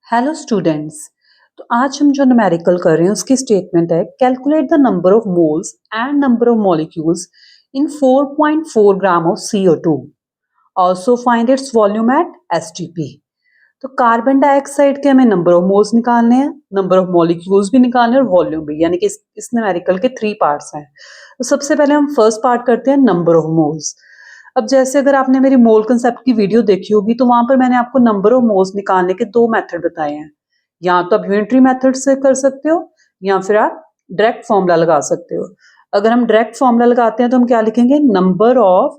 Hello students. तो आज हम जो न्यूमेरिकल कर रहे हैं उसकी स्टेटमेंट है calculate the number of moles and number of molecules in 4.4 gram of CO2। Also find its volume at STP। तो कार्बन डाइऑक्साइड के हमें नंबर ऑफ मोल्स निकालने हैं, नंबर ऑफ मॉलिक्यूल्स भी निकालने हैं और वॉल्यूम भी, यानी कि इस न्यूमेरिकल के 3 पार्ट्स हैं। तो सबसे पहले हम फर्स्ट पार्ट करते हैं नंबर ऑफ मोल्स। अब जैसे अगर आपने मेरी मोल कंसेप्ट की वीडियो देखी होगी तो वहां पर मैंने आपको नंबर ऑफ मोल्स निकालने के 2 मेथड बताए हैं। या तो आप यूनिटरी मेथड से कर सकते हो या फिर आप डायरेक्ट फॉर्मूला लगा सकते हो। अगर हम डायरेक्ट फॉर्मूला लगाते हैं तो हम क्या लिखेंगे, number of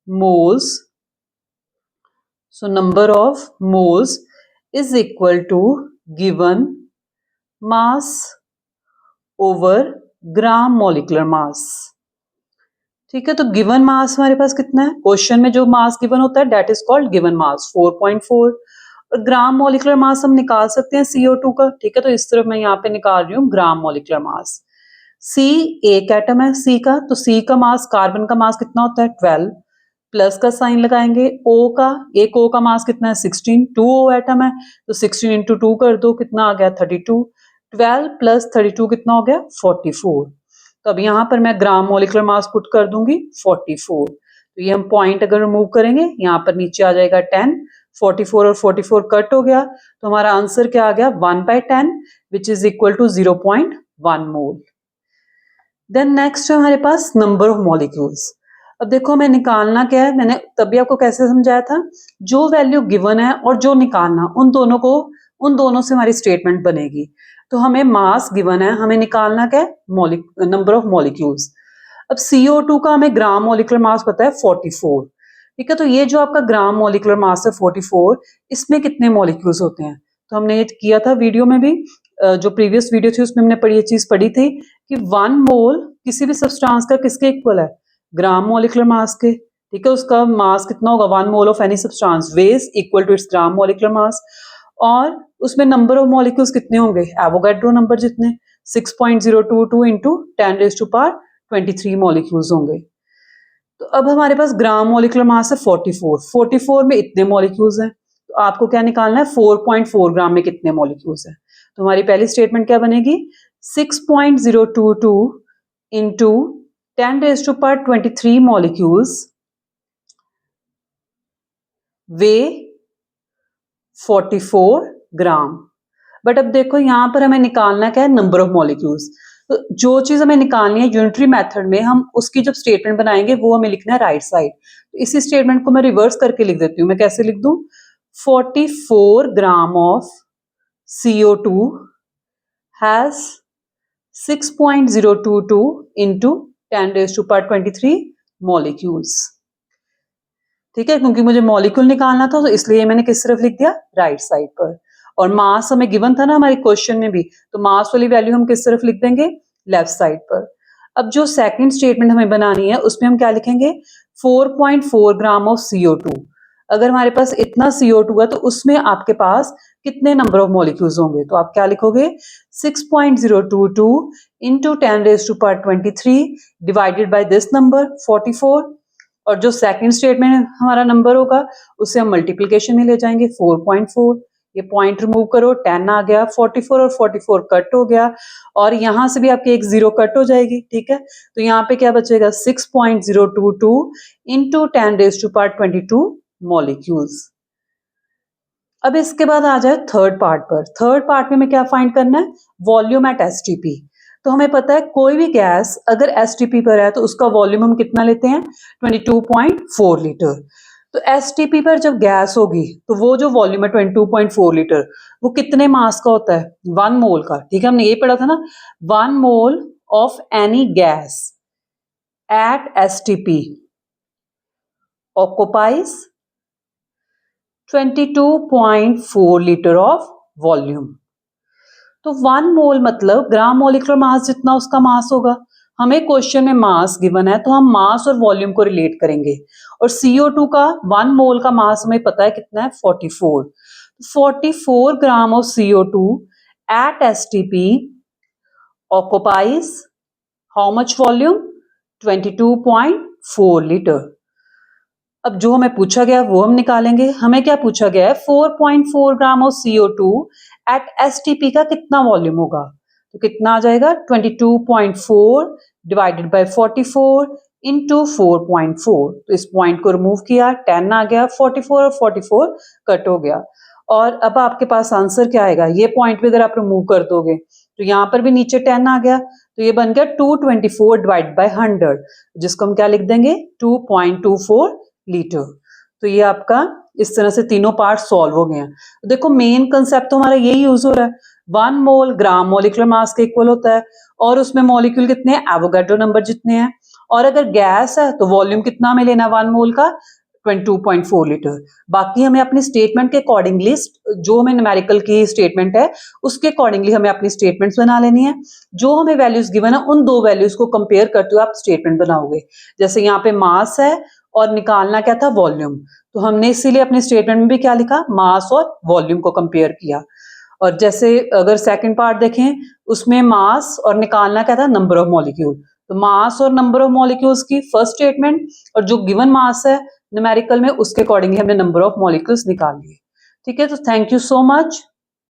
moles, so number of moles is equal to given mass over gram molecular mass. ठीक है, तो गिवन मास हमारे पास कितना है, क्वेश्चन में जो मास गिवन होता है that is called given mass 4.4। और ग्राम मॉलिक्यूलर मास हम निकाल सकते हैं CO2 का। ठीक है, तो इस तरफ मैं यहाँ पे निकाल रही हूँ ग्राम मॉलिक्यूलर मास। C एक एटम है C का, तो C का मास, कार्बन का मास कितना होता है 12, प्लस का साइन लगाएंगे। O का, एक O का मास कितना है 16, 2O एटम है तो 16 इंटू 2 कर दो, कितना आ गया 32। 12 प्लस 32 कितना हो गया 44। तो अब यहाँ पर मैं ग्राम मॉलिक्यूलर मास पुट कर दूंगी 44। तो ये हम पॉइंट अगर रिमूव करेंगे यहाँ पर नीचे आ जाएगा 10, 44 और 44 कट हो गया, तो हमारा आंसर क्या आ गया 1/10 which is equal to 0.1 mole. Then next है हमारे पास नंबर ऑफ मॉलिक्यूल्स। अब देखो हमें निकालना क्या है, मैंने तभी आपको कैसे समझाया था, जो वैल्यू गिवन है और जो निकालना, उन दोनों से हमारी स्टेटमेंट बनेगी। तो हमें मास गिवन है, हमें निकालना क्या है, नंबर ऑफ मॉलिक्यूल्स। अब CO2 का हमें ग्राम मॉलिक्यूलर मास पता है 44। ठीक है, तो ये जो आपका ग्राम मॉलिक्यूलर मास है 44, इसमें कितने मॉलिक्यूल्स होते हैं, तो हमने ये किया था वीडियो में भी, जो प्रीवियस वीडियो थी उसमें हमने ये चीज पढ़ी थी कि 1 मोल किसी भी सब्सटेंस का किसके इक्वल है, ग्राम मॉलिक्यूलर मास के। ठीक है, उसका मास कितना होगा, 1 mole of any substance weighs equal to its gram molecular mass. और उसमें नंबर ऑफ मॉलिक्यूल्स कितने होंगे, एवोगैड्रो नंबर जितने, 6.022 इंटू 10⁻23 मॉलिक्यूल्स होंगे। तो अब हमारे पास ग्राम मॉलिक्यूलर मास है 44, 44 में इतने मॉलिक्यूल्स हैं, तो आपको क्या निकालना है 4.4 ग्राम में कितने मॉलिक्यूल्स हैं। तो हमारी पहली स्टेटमेंट क्या बनेगी, 6.022 into 10⁻23 molecules way 44 gram. But अब देखो यहाँ पर हमें निकालना क्या है, नंबर ऑफ मॉलिक्यूल्स। तो जो चीज हमें निकालनी है यूनिटरी मेथड में, हम उसकी जब स्टेटमेंट बनाएंगे वो हमें लिखना है राइट साइड। तो इसी स्टेटमेंट को मैं रिवर्स करके लिख देती हूँ। मैं कैसे लिख दूं, 44 gram of CO2 has 6.022 into 10⁻23 molecules. ठीक है, क्योंकि मुझे मॉलिक्यूल निकालना था तो इसलिए मैंने किस तरफ लिख दिया, राइट साइड पर। और मास हमें गिवन था ना हमारे क्वेश्चन में भी, तो मास वाली वैल्यू हम किस तरफ लिख देंगे, लेफ्ट साइड पर। अब जो सेकंड स्टेटमेंट हमें बनानी है उसमें हम क्या लिखेंगे, 4.4 ग्राम ऑफ CO2। अगर हमारे पास इतना CO2 है तो उसमें आपके पास कितने नंबर ऑफ मॉलिक्यूल्स होंगे, तो आप क्या लिखोगे, 6.022 into 10⁻23 divided by this number 44। और जो सेकंड स्टेटमेंट हमारा नंबर होगा उसे हम मल्टीप्लिकेशन में ले जाएंगे 4.4। ये पॉइंट रिमूव करो, 10 आ गया, 44 और 44 कट हो गया, और यहां से भी आपके एक 0 कट हो जाएगी। ठीक है, तो यहाँ पे क्या बचेगा, 6.022 इंटू 10⁻22 मॉलिक्यूल्स। अब इसके बाद आ जाए थर्ड पार्ट पर। थर्ड पार्ट में हमें क्या फाइंड करना है, वॉल्यूम एट STP। तो हमें पता है कोई भी गैस अगर STP पर है तो उसका वॉल्यूम हम कितना लेते हैं, 22.4 लीटर। तो STP पर जब गैस होगी तो वो जो वॉल्यूम है 22.4 लीटर, वो कितने मास का होता है, 1 मोल का। ठीक है, हमने ये पढ़ा था ना, 1 mole of any gas at STP occupies 22.4 litre of volume. तो 1 मोल मतलब ग्राम मॉलिक्यूलर मास जितना उसका मास होगा। हमें क्वेश्चन में मास गिवन है तो हम मास और वॉल्यूम को रिलेट करेंगे। और CO2 का 1 मोल का मास हमें पता है कितना है, 44। 44 gram of CO2 at STP occupies how much volume, 22.4 litre. अब जो हमें पूछा गया वो हम निकालेंगे। हमें क्या पूछा गया है, 4.4 ग्राम ऑफ CO2 एट STP का कितना वॉल्यूम होगा। तो कितना आ जाएगा, 22.4 डिवाइडेड बाय 44 इंटू 4.4। तो इस पॉइंट को रिमूव किया, 10 आ गया, 44 और 44 कट हो गया। और अब आपके पास आंसर क्या आएगा, ये पॉइंट भी अगर आप रिमूव कर दोगे तो यहाँ पर भी नीचे 10 आ गया, तो ये बन गया 224 डिवाइड बाय 100, जिसको हम क्या लिख देंगे, 2.24 लीटर। तो ये आपका इस तरह से तीनों पार्ट सॉल्व हो गए हैं। तो देखो मेन कंसेप्ट तो हमारा यही यूज हो रहा है, 1 मोल ग्राम मॉलिक्यूलर मास के इक्वल होता है, और उसमें मॉलिक्यूल कितने हैं, एवोगाड्रो नंबर जितने हैं, और अगर गैस है तो वॉल्यूम कितना हमें लेना 1 मोल का, 22.4 लीटर। बाकी हमें अपनी स्टेटमेंट के अकॉर्डिंगली, जो हमें न्यूमेरिकल की स्टेटमेंट है उसके अकॉर्डिंगली हमें अपनी स्टेटमेंट्स बना लेनी है। जो हमें वैल्यूज गिवन है उन दो वैल्यूज को कंपेयर करते हुए आप स्टेटमेंट बनाओगे। जैसे यहाँ पे मास है और निकालना क्या था, वॉल्यूम, तो हमने इसीलिए अपने स्टेटमेंट में भी क्या लिखा, मास और वॉल्यूम को कंपेयर किया। और जैसे अगर सेकंड पार्ट देखें, उसमें मास और निकालना क्या था, नंबर ऑफ मॉलिक्यूल। तो मास और नंबर ऑफ मॉलिक्यूल्स की फर्स्ट स्टेटमेंट, और जो गिवन मास है न्यूमेरिकल में उसके अकॉर्डिंगली हमने नंबर ऑफ मॉलिक्यूल्स निकाल लिए। ठीक है, तो थैंक यू सो मच।